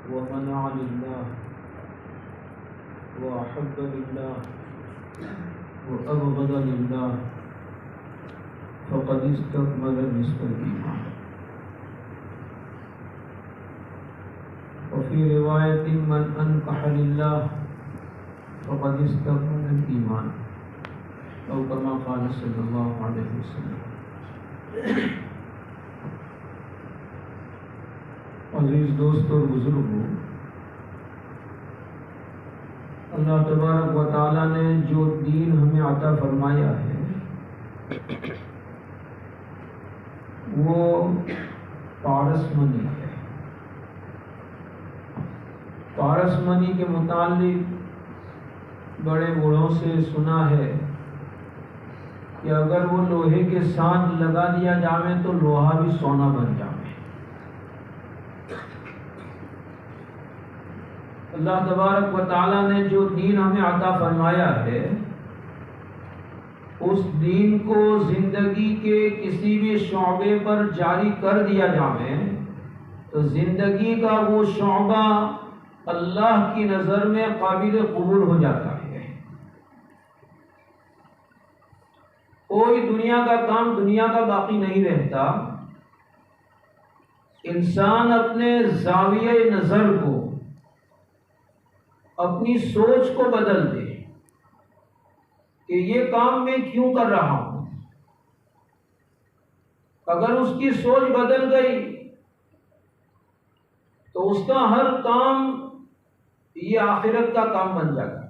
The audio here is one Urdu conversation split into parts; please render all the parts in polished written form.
ومنع لله وأحب لله وأبغض لله فقد استكمل نصف الإيمان. وفي رواية من أنكح لله فقد استكمل الإيمان أو كما قال صلى الله عليه وسلم. عزیز دوست اور بزرگوں، اللہ تبارک و تعالیٰ نے جو دین ہمیں عطا فرمایا ہے وہ پارس منی ہے. پارس منی کے متعلق بڑے بوڑھوں سے سنا ہے کہ اگر وہ لوہے کے ساتھ لگا دیا جائے تو لوہا بھی سونا بن جائے. اللہ تبارک و تعالیٰ نے جو دین ہمیں عطا فرمایا ہے اس دین کو زندگی کے کسی بھی شعبے پر جاری کر دیا جائے تو زندگی کا وہ شعبہ اللہ کی نظر میں قابل قبول ہو جاتا ہے. کوئی دنیا کا کام دنیا کا باقی نہیں رہتا. انسان اپنے زاویہ نظر کو، اپنی سوچ کو بدل دے کہ یہ کام میں کیوں کر رہا ہوں. اگر اس کی سوچ بدل گئی تو اس کا ہر کام یہ آخرت کا کام بن جاتا ہے.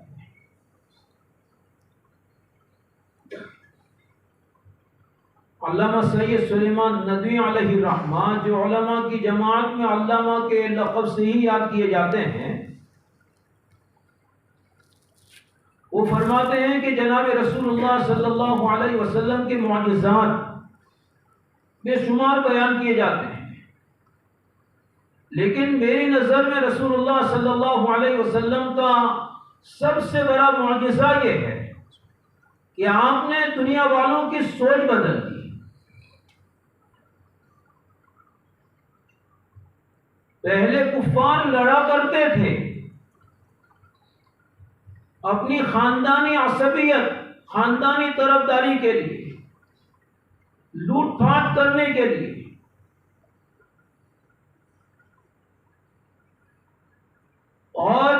علامہ سید سلیمان ندوی علیہ الرحمہ جو علماء کی جماعت میں علامہ کے لقب سے ہی یاد کیے جاتے ہیں، وہ فرماتے ہیں کہ جناب رسول اللہ صلی اللہ علیہ وسلم کے معجزات بے شمار بیان کیے جاتے ہیں، لیکن میری نظر میں رسول اللہ صلی اللہ علیہ وسلم کا سب سے بڑا معجزہ یہ ہے کہ آپ نے دنیا والوں کی سوچ بدل دی. پہلے کفار لڑا کرتے تھے اپنی خاندانی عصبیت، خاندانی طرفداری کے لیے، لوٹ پھاٹ کرنے کے لیے. اور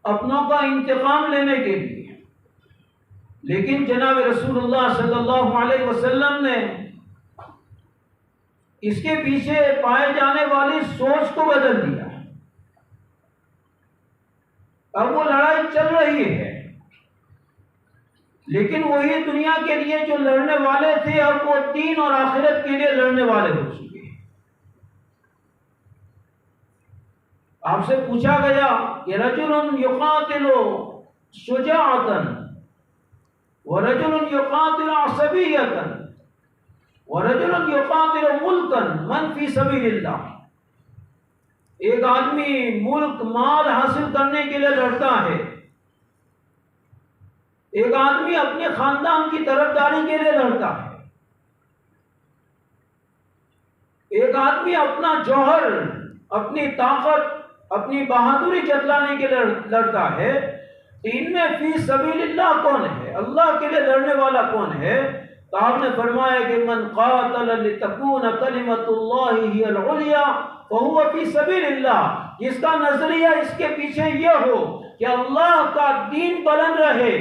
اپنوں کا انتقام لینے کے لیے. لیکن جناب رسول اللہ صلی اللہ علیہ وسلم نے اس کے پیچھے پائے جانے والی سوچ کو بدل دیا. اب وہ لڑائی چل رہی ہے لیکن وہی دنیا کے لیے جو لڑنے والے تھے اب وہ دین اور آخرت کے لیے لڑنے والے ہو چکے ہیں. آپ سے پوچھا گیا کہ رجل یقاتل شجاعتا ورجل یقاتل عصبیتا ورجل یقاتل ملکا من فی سبیل اللہ. ایک آدمی ملک مال حاصل کرنے کے لیے لڑتا ہے، ایک آدمی اپنے خاندان کی طرفداری کے لیے لڑتا ہے، ایک آدمی اپنا جوہر، اپنی طاقت، اپنی بہادری جتلانے کے لیے لڑتا ہے. ان میں فی سبیل اللہ کون ہے؟ اللہ کے لیے لڑنے والا کون ہے؟ تو آپ نے فرمایا کہ من قاتل لتکون کلمۃ اللہ ہی العلیٰ فہو فی سبیل اللہ. جس کا نظریہ اس کے پیچھے یہ ہو کہ اللہ کا دین بلند رہے،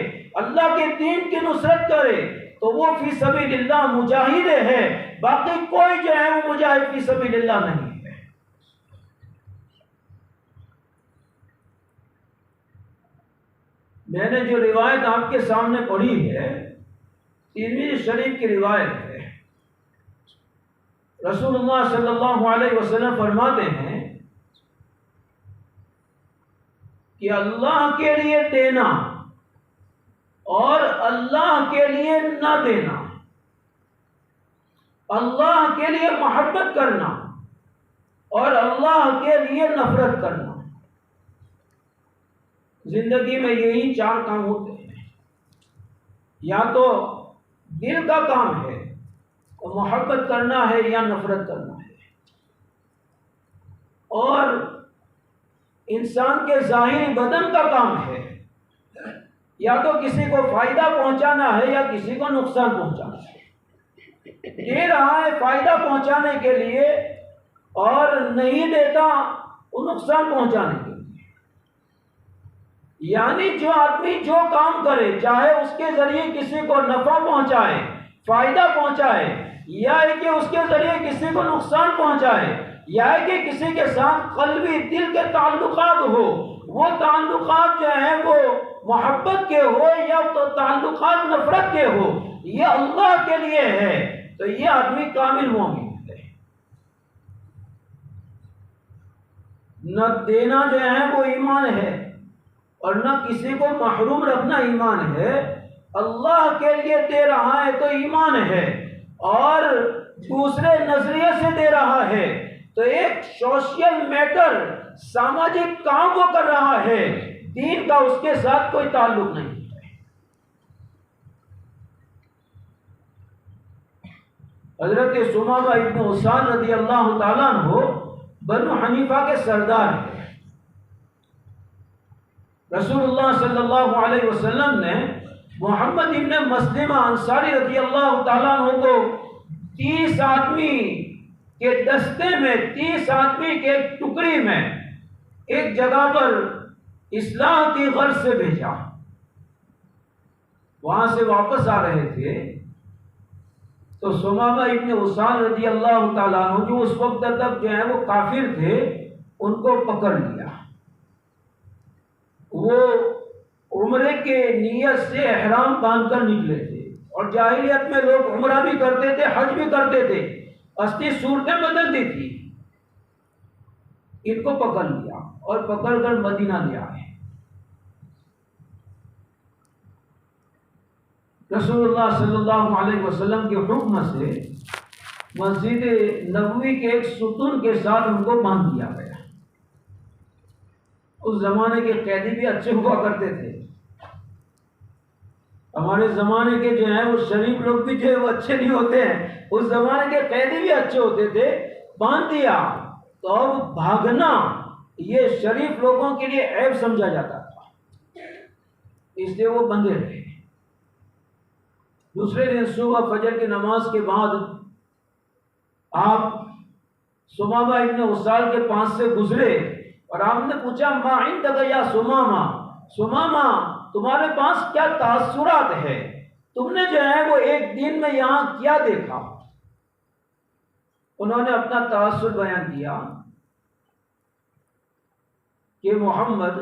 اللہ کے دین کی نصرت کرے تو وہ فی سبیل اللہ مجاہد ہے. باقی کوئی جو ہے وہ مجاہد فی سبیل اللہ نہیں ہے. میں نے جو روایت آپ کے سامنے پڑھی ہے ترمذی شریف کی روایت ہے. رسول اللہ صلی اللہ علیہ وسلم فرماتے ہیں کہ اللہ کے لیے دینا اور اللہ کے لیے نہ دینا، اللہ کے لیے محبت کرنا اور اللہ کے لیے نفرت کرنا. زندگی میں یہی چار کام ہوتے ہیں. یا تو دل کا کام ہے تو محبت کرنا ہے یا نفرت کرنا ہے، اور انسان کے ظاہری بدن کا کام ہے، یا تو کسی کو فائدہ پہنچانا ہے یا کسی کو نقصان پہنچانا ہے۔ دے رہا ہے فائدہ پہنچانے کے لیے اور نہیں دیتا وہ نقصان پہنچانے کے لیے۔ یعنی جو آدمی جو کام کرے، چاہے اس کے ذریعے کسی کو نفع پہنچائے، فائدہ پہنچائے، یا کہ اس کے ذریعے کسی کو نقصان پہنچائے، یا کہ کسی کے ساتھ قلبی دل کے تعلقات ہو، وہ تعلقات جو ہیں وہ محبت کے ہو یا تو تعلقات نفرت کے ہو، یہ اللہ کے لیے ہے، تو یہ آدمی کامل مومن ہے۔ نہ دینا جو ہے وہ ایمان ہے، اور نہ کسی کو محروم رکھنا ایمان ہے۔ اللہ کے لیے دے رہا ہے تو ایمان ہے، اور دوسرے نظریے سے دے رہا ہے تو ایک سوشل میٹر، سماجک کام وہ کر رہا ہے، دین کا اس کے ساتھ کوئی تعلق نہیں ہے۔ حضرت ثمامہ ابن اسال رضی اللہ تعالیٰ عنہ بنو حنیفہ کے سردار ہیں۔ رسول اللہ صلی اللہ علیہ وسلم نے محمد ابن مسلمہ انصاری رضی اللہ تعالیٰ عنہ کو 30 آدمی کے دستے میں، 30 آدمی کے ایک ٹکڑی میں ایک جگہ پر اصلاح کی غرض سے بھیجا۔ وہاں سے واپس آ رہے تھے تو ثمامہ ابن اسال رضی اللہ تعالیٰ عنہ جو اس وقت تک جو ہے وہ کافر تھے، ان کو پکڑ لیا۔ وہ عمرے کے نیت سے احرام باندھ کر نکلے تھے، اور جاہلیت میں لوگ عمرہ بھی کرتے تھے، حج بھی کرتے تھے، اصلی صورتیں بدل دی تھی۔ ان کو پکڑ لیا اور پکڑ کر مدینہ لے آئے۔ رسول اللہ صلی اللہ علیہ وسلم کے حکم سے مسجد نبوی کے ایک ستون کے ساتھ ان کو باندھ دیا گیا۔ اس زمانے کے قیدی بھی اچھے ہوا کرتے تھے، ہمارے زمانے کے جو ہیں وہ شریف لوگ بھی جو ہے وہ اچھے نہیں ہوتے ہیں، اس زمانے کے قیدی بھی اچھے ہوتے تھے۔ باندھ دیا تو اب بھاگنا یہ شریف لوگوں کے لیے عیب سمجھا جاتا تھا، اس لیے وہ بندے رہے۔ دوسرے دن صبح فجر کی نماز کے بعد آپ ثمامہ ابن اسال کے پاس سے گزرے اور آپ نے پوچھا، ما عندک یا ثمامہ، ثمامہ تمہارے پاس کیا تاثرات ہے، تم نے جو ہے وہ ایک دن میں یہاں کیا دیکھا؟ انہوں نے اپنا تاثر بیان کیا کہ محمد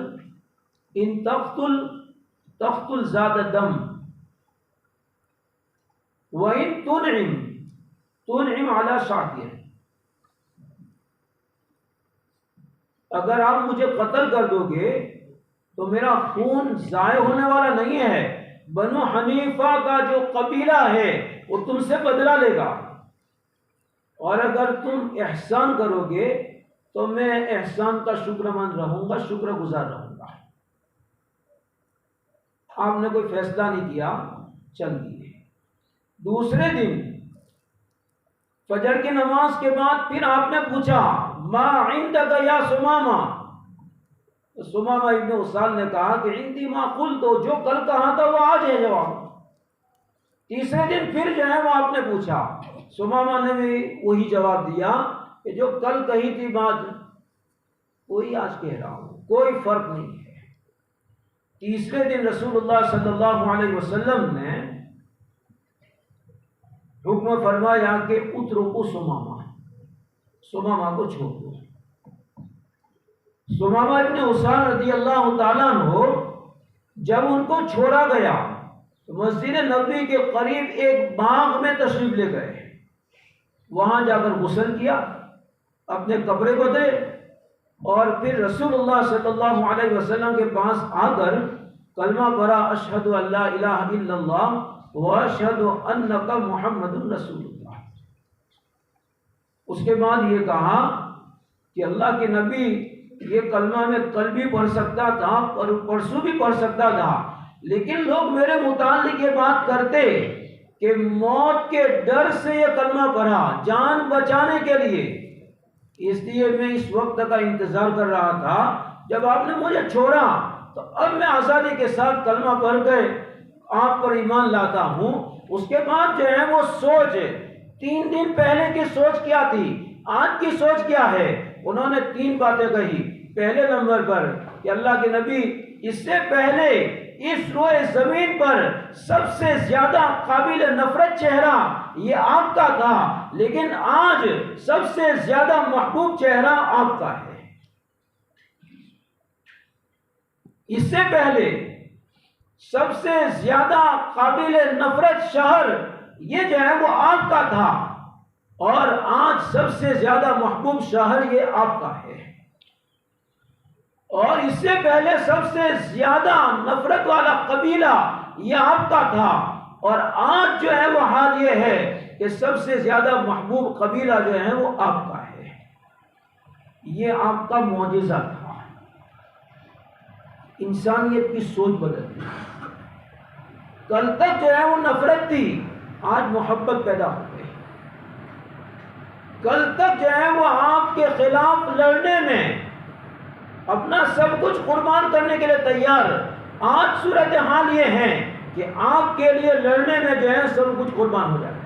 ان تقتل زاد دم وَإِن تُنْعِمْ عَلَى شَاكِرٍ، اگر آپ مجھے قتل کر دو گے تو میرا خون ضائع ہونے والا نہیں ہے، بنو حنیفہ کا جو قبیلہ ہے وہ تم سے بدلہ لے گا، اور اگر تم احسان کرو گے تو میں احسان کا شکر مند رہوں گا، شکر گزار رہوں گا۔ آپ نے کوئی فیصلہ نہیں کیا، چل دیے۔ دوسرے دن فجر کی نماز کے بعد پھر آپ نے پوچھا، ما عندک یا ثمامہ، تو ثمامہ ابن اسال نے کہا کہ عندی ما قلت، جو کل کہا تھا وہ آج ہے جواب۔ تیسرے دن پھر جو ہے وہ آپ نے پوچھا، ثمامہ نے بھی وہی جواب دیا کہ جو کل کہی تھی بات وہی آج کہہ رہا ہوں، کوئی فرق نہیں ہے۔ تیسرے دن رسول اللہ صلی اللہ علیہ وسلم نے حکم فرمایا کہ اترکو ثمامہ کو چھوڑ دو۔ ثمامہ ابن اسال رضی اللہ تعالیٰ عنہ جب ان کو چھوڑا گیا تو مسجد نبوی کے قریب ایک باغ میں تشریف لے گئے، وہاں جا کر غسل کیا، اپنے کپڑے بدلے، اور پھر رسول اللہ صلی اللہ علیہ وسلم کے پاس آ کر کلمہ پڑھا، اشہد ان لا الہ الا اللہ واشہد انک محمد رسول اللہ۔ اس کے بعد یہ کہا کہ اللہ کے نبی یہ کلمہ میں کل بھی پڑھ سکتا تھا اور پرسوں بھی پڑھ سکتا تھا، لیکن لوگ میرے متعلق یہ بات کرتے کہ موت کے ڈر سے یہ کلمہ پڑھا، جان بچانے کے لیے، اس لیے میں اس وقت کا انتظار کر رہا تھا جب آپ نے مجھے چھوڑا تو اب میں آزادی کے ساتھ کلمہ پڑھ کے آپ پر ایمان لاتا ہوں۔ اس کے بعد جو ہے وہ سوچ، 3 دن پہلے کی سوچ کیا تھی، آج کی سوچ کیا ہے؟ انہوں نے 3 باتیں کہی۔ پہلے نمبر پر کہ اللہ کے نبی، اس سے پہلے اس روئے زمین پر سب سے زیادہ قابل نفرت چہرہ یہ آپ کا تھا، لیکن آج سب سے زیادہ محبوب چہرہ آپ کا ہے۔ اس سے پہلے سب سے زیادہ قابل نفرت شہر یہ جو ہے وہ آپ کا تھا، اور آج سب سے زیادہ محبوب شہر یہ آپ کا ہے۔ اور اس سے پہلے سب سے زیادہ نفرت والا قبیلہ یہ آپ کا تھا، اور آج جو ہے وہ حال یہ ہے کہ سب سے زیادہ محبوب قبیلہ جو ہے وہ آپ کا ہے۔ یہ آپ کا معجزہ تھا، انسانیت کی سوچ بدلتی۔ کل تک جو ہے وہ نفرت تھی، آج محبت پیدا ہو گئی۔ کل تک جو ہے وہ آپ کے خلاف لڑنے میں اپنا سب کچھ قربان کرنے کے لیے تیار، آج صورتحال یہ ہے کہ آپ کے لیے لڑنے میں جو ہے سب کچھ قربان ہو جائے۔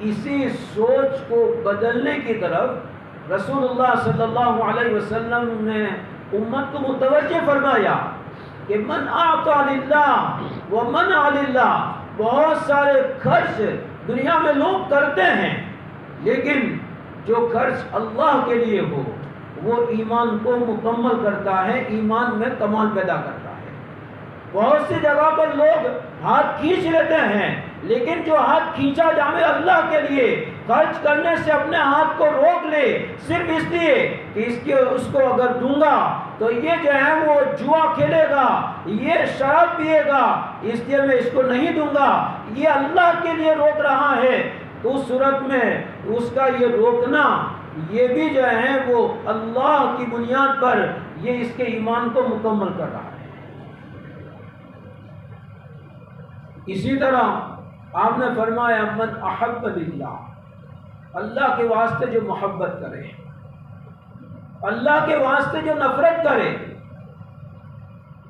اسی سوچ کو بدلنے کی طرف رسول اللہ صلی اللہ علیہ وسلم نے امت کو متوجہ فرمایا کہ من اعطى للہ ومنع للہ۔ بہت سارے خرچ دنیا میں لوگ کرتے ہیں، لیکن جو خرچ اللہ کے لیے ہو وہ ایمان کو مکمل کرتا ہے، ایمان میں کمال پیدا کرتا ہے۔ بہت سی جگہ پر لوگ ہاتھ کھینچ لیتے ہیں، لیکن جو ہاتھ کھینچا جائے اللہ کے لیے، خرچ کرنے سے اپنے ہاتھ کو روک لے صرف اس لیے کہ اس کو اگر دوں گا تو یہ جو ہے وہ جوا کھیلے گا، یہ شراب پیے گا، اس لیے میں اس کو نہیں دوں گا، یہ اللہ کے لیے روک رہا ہے، تو اس صورت میں اس کا یہ روکنا یہ بھی جو ہے وہ اللہ کی بنیاد پر یہ اس کے ایمان کو مکمل کر رہا ہے۔ اسی طرح آپ نے فرمایا من احب للہ، اللہ کے واسطے جو محبت کرے، اللہ کے واسطے جو نفرت کرے،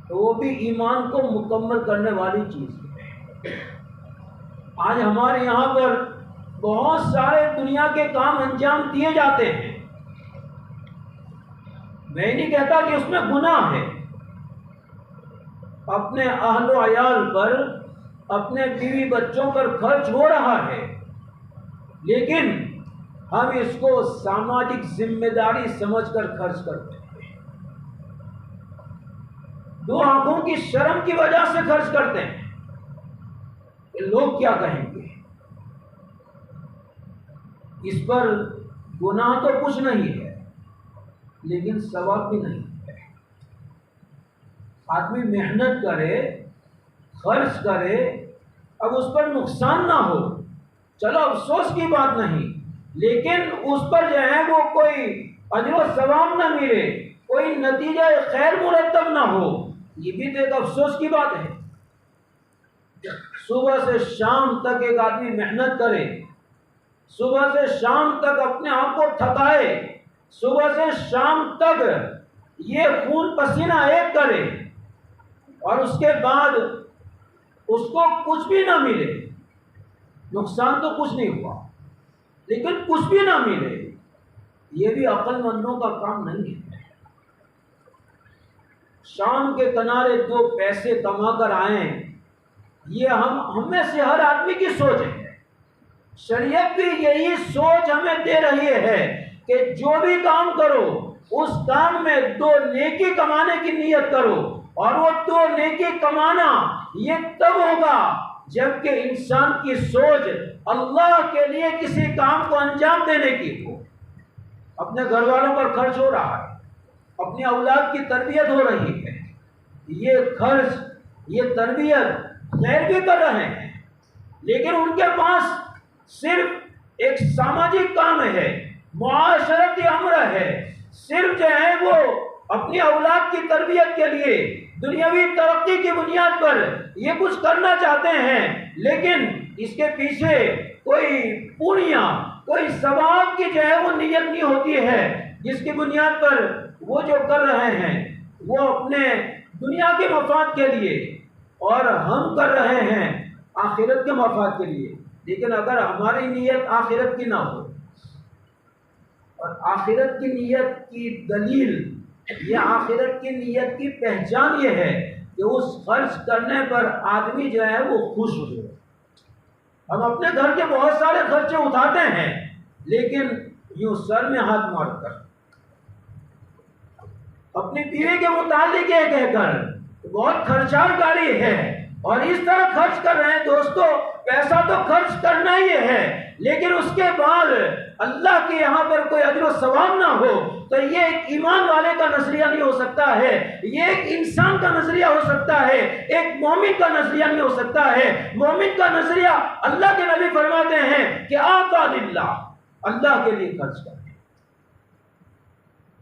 تو وہ بھی ایمان کو مکمل کرنے والی چیز ہے۔ آج ہمارے یہاں پر بہت سارے دنیا کے کام انجام دیے جاتے ہیں، میں نہیں کہتا کہ اس میں گناہ ہے، اپنے اہل و عیال پر، اپنے بیوی بچوں پر خرچ ہو رہا ہے، لیکن ہم اس کو سماجک ذمہ داری سمجھ کر خرچ کرتے ہیں، 2 آنکھوں کی شرم کی وجہ سے خرچ کرتے ہیں کہ لوگ کیا کہیں گے۔ اس پر گناہ تو کچھ نہیں ہے، لیکن ثواب بھی نہیں ہے۔ آدمی محنت کرے، خرچ کرے، اب اس پر نقصان نہ ہو، چلو افسوس کی بات نہیں، لیکن اس پر جو ہے وہ کوئی اجر و ثواب نہ ملے، کوئی نتیجہ خیر مرتب نہ ہو، یہ بھی تو ایک افسوس کی بات ہے۔ صبح سے شام تک ایک آدمی محنت کرے، صبح سے شام تک اپنے آپ کو تھکائے، صبح سے شام تک یہ خون پسینہ ایک کرے، اور اس کے بعد اس کو کچھ بھی نہ ملے، نقصان تو کچھ نہیں ہوا، لیکن کچھ بھی نہ ملے، یہ بھی عقل مندوں کا کام نہیں ہے۔ شام کے کنارے 2 پیسے کما کر آئیں، یہ ہم میں سے ہر آدمی کی سوچ ہے۔ شریعت بھی یہی سوچ ہمیں دے رہی ہے کہ جو بھی کام کرو اس کام میں 2 نیکی کمانے کی نیت کرو، اور وہ 2 نیکی کمانا یہ تب ہوگا جبکہ انسان کی سوچ اللہ کے لیے کسی کام کو انجام دینے کی ہو۔ اپنے گھر والوں پر خرچ ہو رہا ہے، اپنی اولاد کی تربیت ہو رہی ہے، یہ خرچ، یہ تربیت غیر بھی کر رہے ہیں، لیکن ان کے پاس صرف ایک سماجک کام ہے، معاشرتی امر ہے، صرف جو ہے وہ اپنی اولاد کی تربیت کے لیے دنیاوی ترقی کی بنیاد پر یہ کچھ کرنا چاہتے ہیں، لیکن اس کے پیچھے کوئی پونیا، کوئی ثواب کی جو ہے وہ نیت نہیں ہوتی ہوتی ہے جس کی بنیاد پر وہ جو کر رہے ہیں وہ اپنے دنیا کے مفاد کے لیے اور ہم کر رہے ہیں آخرت کے مفاد کے لیے. لیکن اگر ہماری نیت آخرت کی نہ ہو، اور آخرت کی نیت کی دلیل یا آخرت کی نیت کی پہچان یہ ہے کہ اس خرچ کرنے پر آدمی جو ہے وہ خوش ہو. ہم اپنے گھر کے بہت سارے خرچے اٹھاتے ہیں لیکن یوں سر میں ہاتھ مار کر، اپنی بیوی کے متعلق یہ کہہ کر بہت خرچار گاڑی ہے اور اس طرح خرچ کر رہے ہیں. دوستو پیسہ تو خرچ کرنا ہی ہے لیکن اس کے بعد اللہ کے یہاں پر کوئی اجر و ثواب نہ ہو تو یہ ایک ایمان والے کا نظریہ نہیں ہو سکتا ہے، یہ ایک انسان کا نظریہ ہو سکتا ہے، ایک مومن کا نظریہ نہیں ہو سکتا ہے. مومن کا نظریہ، اللہ کے نبی فرماتے ہیں کہ آقا للہ، اللہ کے لیے خرچ کریں.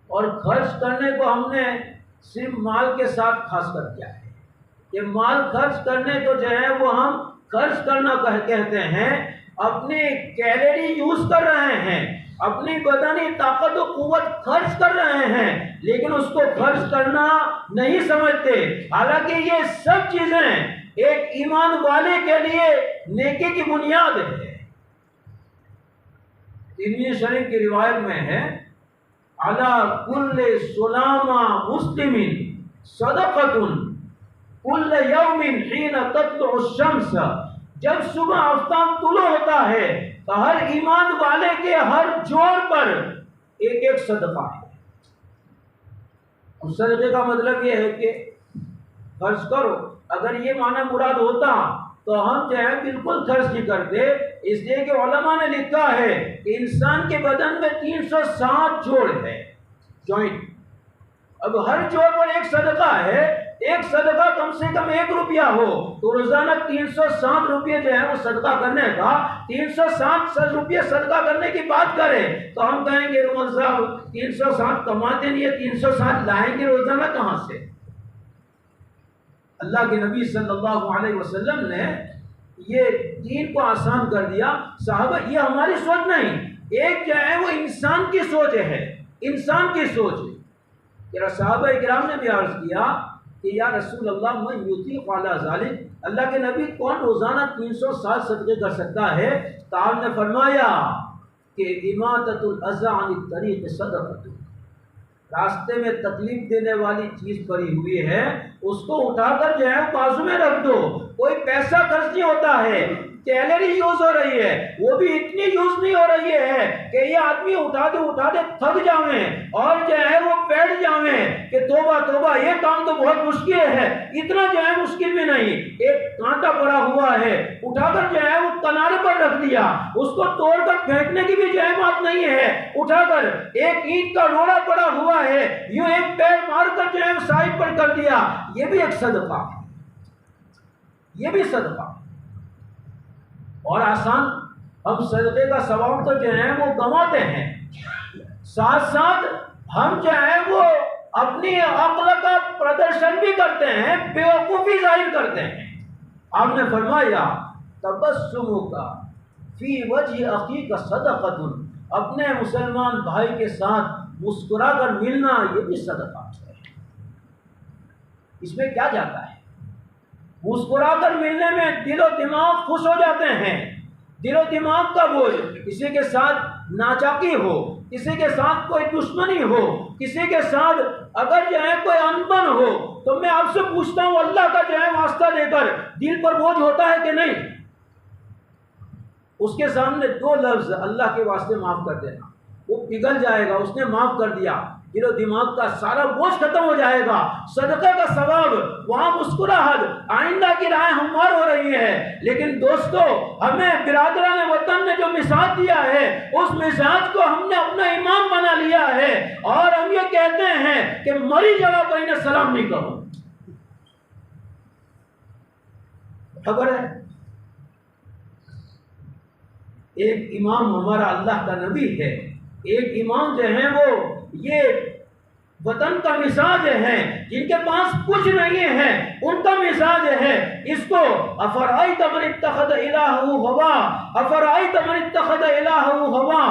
اور خرچ کرنے کو ہم نے صرف مال کے ساتھ خاص کر کیا ہے کہ مال خرچ کرنے کو جو ہے وہ ہم خرچ کرنا کہتے ہیں. اپنی کیلری یوز کر رہے ہیں، اپنی بدنی طاقت و قوت خرچ کر رہے ہیں لیکن اس کو خرچ کرنا نہیں سمجھتے. حالانکہ یہ سب چیزیں ایک ایمان والے کے لیے نیکی کی بنیاد ہے. ترمذی شریف کی روایت میں ہے علی کل سلامہ مسلم صدقۃ کل یوم حین تطلع الشمس. جب صبح آفتاب طلوع ہوتا ہے تو ہر ایمان والے کے ہر جوڑ پر ایک ایک صدقہ ہے. اور صدقے کا مطلب یہ ہے کہ خرچ کرو. اگر یہ معنی مراد ہوتا تو ہم جو ہے بالکل خرچ نہیں کرتے، اس لیے کہ علماء نے لکھا ہے کہ انسان کے بدن میں 360 جوڑ ہے، جوائنٹ. اب ہر جوڑ پر ایک صدقہ ہے. ایک صدقہ کم سے کم 1 روپیہ ہو تو روزانہ 360 روپے جو ہے وہ صدقہ کرنے کا. 360 روپے صدقہ کرنے کی بات کریں تو ہم کہیں گے رومان صاحب 360 کماتے نہیں ہے، 360 لائیں گے روزانہ کہاں سے؟ اللہ کے نبی صلی اللہ علیہ وسلم نے یہ دین کو آسان کر دیا. صحابہ یہ ہماری سوچ نہیں، ایک جو ہے وہ انسان کی سوچ ہے، انسان کی سوچ. صحابہ اکرام نے بھی عرض کیا کہ یا رسول اللہ میں یطیق علی ذلک، اللہ کے نبی کون روزانہ 360 صدقے کر سکتا ہے؟ تو آپ نے فرمایا کہ اماطۃ الاذی عن الطریق صدقۃ. راستے میں تکلیف دینے والی چیز پڑی ہوئی ہے اس کو اٹھا کر جو ہے بازو میں رکھ دو. کوئی پیسہ خرچ نہیں ہوتا ہے، کیلری یوز ہو رہی ہے، وہ بھی اتنی یوز نہیں ہو رہی ہے کہ یہ آدمی اٹھا دے تھک جاویں اور جو ہے وہ بیٹھ جاویں کہ توبہ توبہ یہ کام تو بہت مشکل ہے. اتنا جو ہے مشکل بھی نہیں. ایک کانٹا پڑا ہوا ہے، اٹھا کر جو ہے وہ کنارے پر رکھ دیا، اس کو توڑ کر پھینکنے کی بھی جو ہے بات نہیں ہے. اٹھا کر ایک اینٹ کا روڑا پڑا ہوا ہے، یوں ایک پیر مار کر جو ہے سائڈ پر کر دیا، یہ بھی ایک صدقہ ہے، یہ بھی صدقہ. اور آسان ہم صدقے کا ثواب تو جو ہے وہ گنواتے ہیں، ساتھ ساتھ ہم جو ہے وہ اپنی عقل کا پردرشن بھی کرتے ہیں، بیوقوفی ظاہر کرتے ہیں. آپ نے فرمایا تبسمک فی وجہ اخیک صدقۃ، اپنے مسلمان بھائی کے ساتھ مسکرا کر ملنا یہ بھی صدقہ ہے. اس میں کیا جاتا ہے؟ مسکرا کر ملنے میں دل و دماغ خوش ہو جاتے ہیں. دل و دماغ کا بوجھ، کسی کے ساتھ ناچاکی ہو، کسی کے ساتھ کوئی دشمنی ہو، کسی کے ساتھ اگر جو ہے کوئی انبن ہو تو میں آپ سے پوچھتا ہوں اللہ کا جو ہے واسطہ دے کر دل پر بوجھ ہوتا ہے کہ نہیں؟ اس کے سامنے 2 لفظ اللہ کے واسطے معاف کر دینا، وہ پگھل جائے گا. اس نے معاف کر دیا، دل و دماغ کا سارا بوجھ ختم ہو جائے گا. صدقے کا ثواب، وہاں مسکراہٹ، آئندہ کی رائے ہموار ہو رہی ہے. لیکن دوستو ہمیں برادران وطن نے جو مزاج دیا ہے اس مزاج کو ہم نے اپنا ایمان بنا لیا ہے اور ہم یہ کہتے ہیں کہ مری جگہ پر انہیں سلام نہیں کہو. خبر ہے ایک امام ہمارا اللہ کا نبی ہے، ایک امام جو ہیں وہ یہ وطن کا مزاج ہے، جن کے پاس کچھ نہیں ہے ان کا مزاج ہے. اس کو افرائیت من اتخذ الہہ ہوا، افرائیت من اتخذ الہہ ہوا،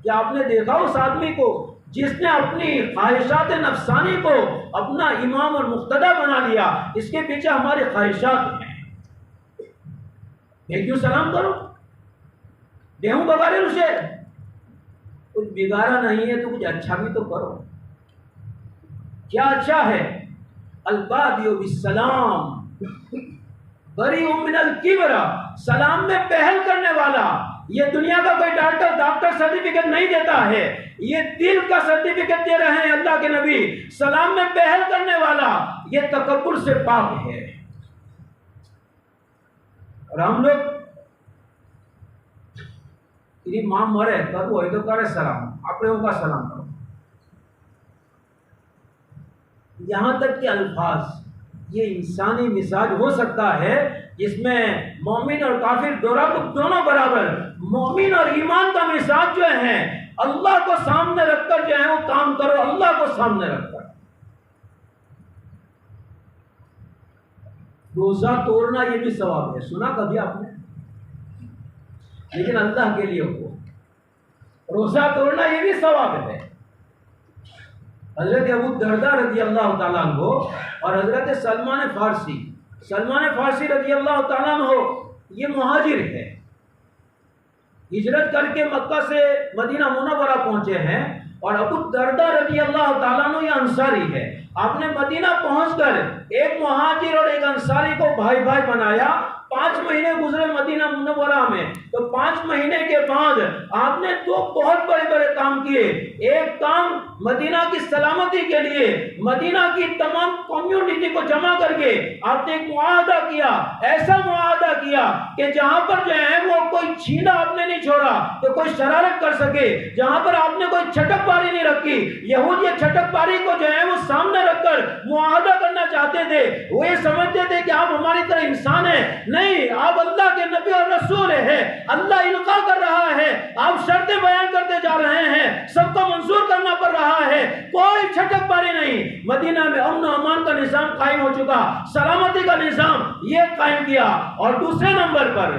کیا آپ نے دیکھا اس آدمی کو جس نے اپنی خواہشات نفسانی کو اپنا امام اور مقتدی بنا لیا؟ اس کے پیچھے ہماری خواہشات ہیں. میں کیوں سلام کروں؟ گیہوں بگاڑے اسے کچھ بگاڑا نہیں ہے تو کچھ اچھا بھی تو کرو. کیا اچھا ہے؟ البادی بالسلام بری من الکبر، سلام میں پہل کرنے والا. یہ دنیا کا کوئی ڈاکٹر سرٹیفکیٹ نہیں دیتا ہے، یہ دل کا سرٹیفکیٹ دے رہے ہیں اللہ کے نبی. سلام میں پہل کرنے والا یہ تکبر سے پاک ہے. اور ہم لوگ تیری ماں مرے کب وہ تو کرے سلام، اپنے کا سلام کرو. یہاں تک کہ الفاظ، یہ انسانی مزاج ہو سکتا ہے جس میں مومن اور کافر دونوں برابر. مومن اور ایمان کا مزاج جو ہے اللہ کو سامنے رکھ کر جو ہے وہ کام کرو، اللہ کو سامنے رکھ کر. روزہ توڑنا یہ بھی ثواب ہے، سنا کبھی آپ نے؟ لیکن اللہ کے لیے ہو. روزہ توڑنا یہ بھی ثواب ہے. حضرت ابو الدرداء رضی اللہ تعالیٰ عنہ اور حضرت سلمان فارسی رضی اللہ تعالیٰ عنہ یہ مہاجر ہے، ہجرت کر کے مکہ سے مدینہ منورہ پہنچے ہیں. اور ابو الدرداء رضی اللہ تعالیٰ عنہ یہ انصاری ہے. آپ نے مدینہ پہنچ کر ایک مہاجر اور ایک انصاری کو بھائی بھائی بنایا. 5 مہینے گزرے مدینہ منورہ میں، تو 5 مہینے کے بعد آپ نے 2 بہت بڑے بڑے کام کیے. ایک کام مدینہ کی سلامتی کے لیے مدینہ کی تمام کمیونٹی کو جمع کر کے آپ نے ایک معاہدہ کیا، ایسا معاہدہ کیا کہ جہاں پر جو ہے وہ کوئی چھینا آپ نے نہیں چھوڑا تو کوئی شرارت کر سکے. جہاں پر آپ نے کوئی چھٹک باری نہیں رکھی. یہود یہ چھٹک باری کو جو ہے وہ سامنے رکھ کر معاہدہ کرنا چاہتے تھے. وہ یہ سمجھتے تھے کہ آپ ہماری طرح انسان ہیں. نہیں، آپ اللہ کے نبی اور رسول ہیں. اللہ القاء کر رہا ہے، آپ شرطیں بیان کرتے جا رہے ہیں، سب کو منظور کرنا پڑ رہا ہے. کوئی چھٹک باری نہیں. مدینہ میں امن و امان کا نظام قائم ہو چکا، سلامتی کا نظام یہ قائم کیا. اور دوسرے نمبر پر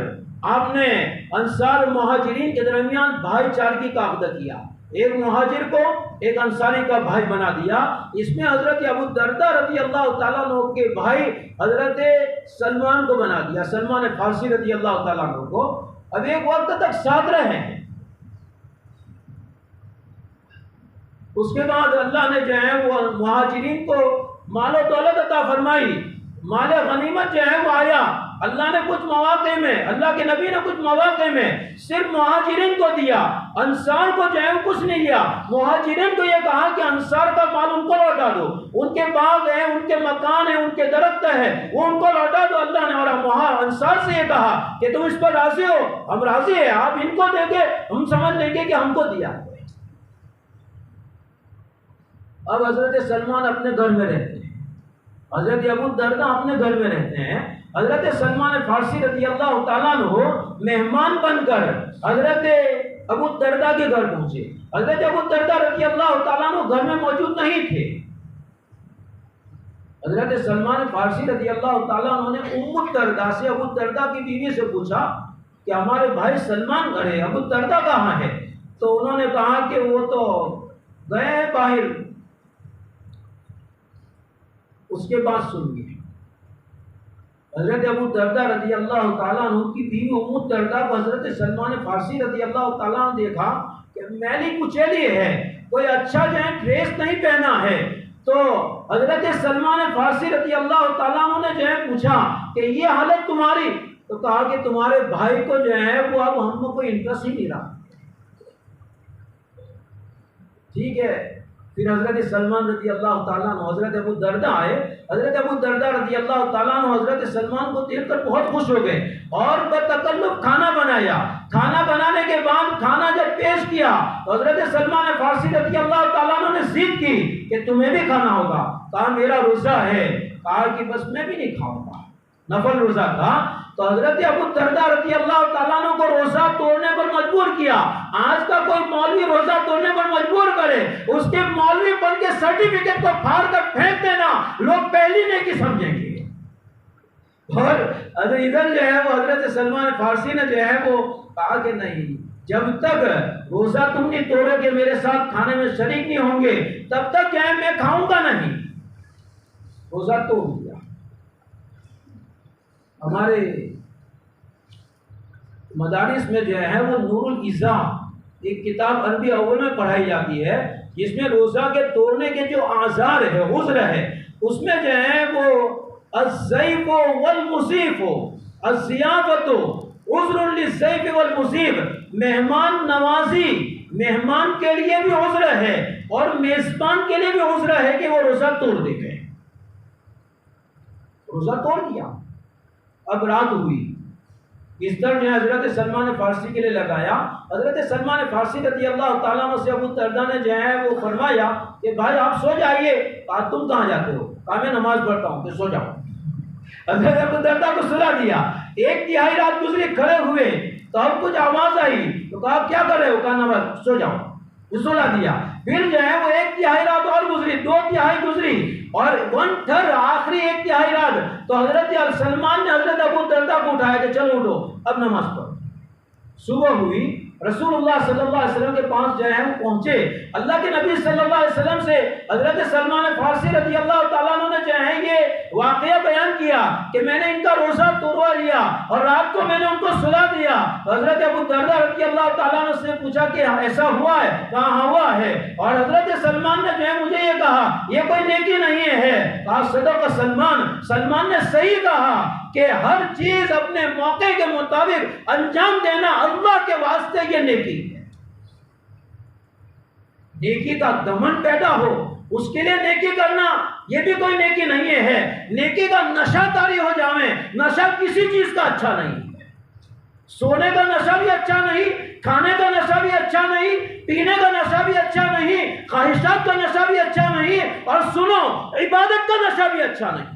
آپ نے انصار و مہاجرین کے درمیان بھائی چارگی کا عقد کیا. ایک مہاجر کو ایک انصاری کا بھائی بنا دیا. اس میں حضرت ابو الدرداء رضی اللہ تعالیٰ عنہ کے بھائی حضرت سلمان کو بنا دیا، سلمان فارسی رضی اللہ تعالیٰ عنہ کو. اب ایک وقت تک ساتھ رہے ہیں. اس کے بعد اللہ نے جو ہے وہ مہاجرین کو مال و دولت عطا فرمائی. مال غنیمت جو ہے وہ آیا. اللہ نے کچھ مواقع میں، اللہ کے نبی نے کچھ مواقع میں صرف مہاجرین کو دیا، انصار کو جو ہے کچھ نہیں دیا. مہاجرین کو یہ کہا کہ انصار کا مال ان کو لوٹا دو، ان کے باغ ہیں، ان کے مکان ہیں، ان کے درخت ہیں، وہ ان کو لوٹا دو. اللہ نے اور انصار سے یہ کہا کہ تم اس پر راضی ہو؟ ہم راضی ہیں، آپ ان کو دے گے، ہم سمجھ لیں گے کہ ہم کو دیا. اب حضرت سلمان اپنے گھر میں رہتے ہیں، حضرت ابو الدرداء اپنے گھر میں رہتے ہیں. حضرت سلمان فارسی رضی اللہ تعالیٰ عنہ مہمان بن کر حضرت ابو الدرداء کے گھر پہنچے. حضرت ابو الدرداء رضی اللہ تعالیٰ عنہ گھر میں موجود نہیں تھے. حضرت سلمان فارسی رضی اللہ تعالیٰ عنہ نے ام الدرداء سے، ابو الدرداء کی بیوی سے پوچھا کہ ہمارے بھائی سلمان گھر ہے، ابو الدرداء کہاں ہے؟ تو انہوں نے کہا کہ وہ تو گئے باہر. اس کے بعد سنیے، حضرت ابو الدرداء رضی اللہ تعالیٰ عنہ کی بیوی ام الدرداء کو حضرت سلمان فارسی رضی اللہ تعالیٰ عنہ دیکھا کہ میلی کچیلی ہے، کوئی اچھا جو ہے ڈریس نہیں پہنا ہے. تو حضرت سلمان فارسی رضی اللہ تعالیٰ عنہ نے جو ہے پوچھا کہ یہ حالت تمہاری؟ تو کہا کہ تمہارے بھائی کو جو ہے وہ اب ہم کو کوئی انٹرسٹ ہی نہیں رہا. ٹھیک ہے. پھر حضرت سلمان رضی اللہ تعالیٰ عنہ، حضرت ابو الدرداء آئے. حضرت ابو الدرداء رضی اللہ تعالیٰ عنہ حضرت سلمان کو دیکھ کر بہت خوش ہو گئے اور بتکلف کھانا بنایا. کھانا بنانے کے بعد کھانا جب پیش کیا تو حضرت سلمان فارسی رضی اللہ تعالیٰ عنہ نے ضد کی کہ تمہیں بھی کھانا ہوگا. کہا میرا روزہ ہے. کہا کہ بس میں بھی نہیں کھاؤں گا، نفل روزہ تھا. تو حضرت ابو الدرداء رضی اللہ تعالیٰ عنہ کو روزہ توڑنے پر مجبور کیا. آج کا کوئی مولوی روزہ توڑنے پر مجبور کرے، اس کے مولوی بن کے سرٹیفکیٹ کو پھاڑ کر پھینک دینا، لوگ پہلی نیکی سمجھیں گے. اور ادھر جو ہے وہ حضرت سلمان فارسی نے جو ہے وہ کہا کہ نہیں، جب تک روزہ تم نہیں توڑو کہ میرے ساتھ کھانے میں شریک نہیں ہوں گے تب تک کیا ہے میں کھاؤں گا نہیں. روزہ توڑ دیا. ہمارے مدارس میں جو ہے وہ نور الازاں ایک کتاب عربی اول میں پڑھائی جاتی ہے جس میں روزہ کے توڑنے کے جو آزار ہے عذر ہے اس میں جو ہے وہ الضیف والمضیف الضیافت عذر للضیف والمضیف مہمان نوازی مہمان کے لیے بھی عذر ہے اور میزبان کے لیے بھی عذر ہے کہ وہ روزہ توڑ دے گئے. روزہ توڑ دیا. اب رات ہوئی بستر جو ہے حضرت سلمان فارسی کے لیے لگایا. حضرت سلمان فارسی رضی اللہ تعالیٰ عنہ سے ابو درداء نے جو ہے وہ فرمایا کہ بھائی آپ سو جائیے. کہا تم کہاں جاتے ہو؟ کہا میں نماز پڑھتا ہوں. کہ سو جاؤ. حضرت ابو درداء کو سلا دیا. ایک تہائی رات گزری کھڑے ہوئے تو اب کچھ آواز آئی تو کہا کیا کر رہے ہو؟ کہا نماز. سو جاؤ. سلا دیا. پھر جو ہے وہ ایک تہائی رات اور گزری 2 تہائی گزری اور 1/3 آخری 1 تہائی رات تو حضرت سلمان نے حضرت ابو درداء کو اٹھایا کہ چلو اٹھو اب نماز پڑھو. صبح ہوئی. رسول اللہ صلی اللہ علیہ وسلم کے پاس جو ہے وہ پہنچے. اللہ کے نبی صلی اللہ علیہ وسلم سے حضرت سلمان فارسی رضی اللہ تعالیٰ عنہ نے جو ہے یہ واقعہ بیان کیا کہ میں نے ان کا روزہ توڑوا لیا اور رات کو میں نے ان کو سلا دیا. حضرت ابو درداء رضی اللہ تعالیٰ عنہ سے پوچھا کہ ایسا ہوا ہے؟ کہا ہاں ہوا ہے. اور حضرت سلمان نے جو ہے مجھے یہ کہا یہ کوئی نیکی نہیں ہے. کہا صدق سلمان. سلمان نے صحیح کہا کہ ہر چیز اپنے موقع کے مطابق انجام دینا اللہ کے واسطے یہ نیکی ہے. نیکی کا دمن پیدا ہو اس کے لیے نیکی کرنا یہ بھی کوئی نیکی نہیں ہے. نیکی کا نشہ طاری ہو جاویں. نشہ کسی چیز کا اچھا نہیں ہے. سونے کا نشہ بھی اچھا نہیں, کھانے کا نشہ بھی اچھا نہیں, پینے کا نشہ بھی اچھا نہیں, خواہشات کا نشہ بھی اچھا نہیں, اور سنو عبادت کا نشہ بھی اچھا نہیں.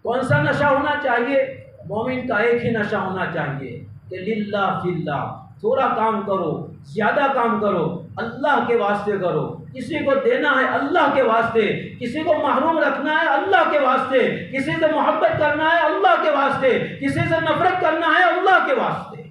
کون سا نشہ ہونا چاہیے؟ مومن کا ایک ہی نشہ ہونا چاہیے کہ للہ فی اللہ. تھوڑا کام کرو, زیادہ کام کرو, اللہ کے واسطے کرو. کسی کو دینا ہے اللہ کے واسطے, کسی کو محروم رکھنا ہے اللہ کے واسطے, کسی سے محبت کرنا ہے اللہ کے واسطے, کسی سے نفرت کرنا ہے اللہ کے واسطے.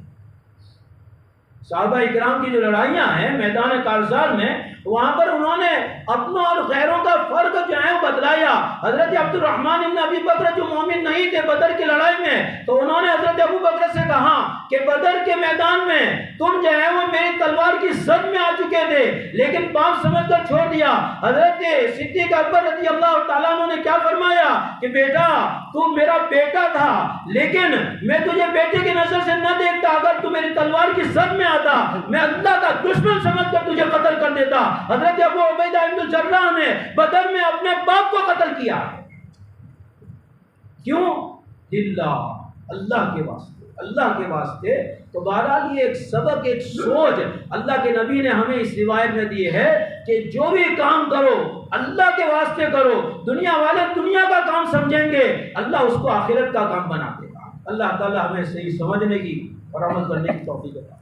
صحابہ اکرام کی جو لڑائیاں ہیں میدان کارزار میں وہاں پر انہوں نے اپنوں اور غیروں کا فرق جو ہے وہ بتلایا. حضرت عبد الرحمن بن ابی بکر جو مومن نہیں تھے بدر کی لڑائی میں تو انہوں نے حضرت ابو بکر سے کہا کہ بدر کے میدان میں تم جو ہے وہ میری تلوار کی زد میں آ چکے تھے لیکن پاپ سمجھ کر چھوڑ دیا. حضرت صدیق اکبر رضی اللہ تعالیٰ عنہ نے کیا فرمایا کہ بیٹا تو میرا بیٹا تھا لیکن میں تجھے بیٹے کی نظر سے نہ دیکھتا. اگر تو میری تلوار کی زد میں آتا میں اللہ کا دشمن سمجھ کر تجھے قتل کر دیتا. حضرت ابو عبیدہ بن الجراح نے بدر میں اپنے باپ کو قتل کیا. کیوں؟ للہ, اللہ کے واسطے, اللہ کے واسطے. تو بہرحال یہ ایک سبق, ایک سوچ اللہ کے نبی نے ہمیں اس روایت میں دی ہے کہ جو بھی کام کرو اللہ کے واسطے کرو. دنیا والے دنیا کا کام سمجھیں گے, اللہ اس کو آخرت کا کام بنا دے گا. اللہ تعالی ہمیں صحیح سمجھنے کی اور عمل کرنے کی توفیق عطا فرمائے.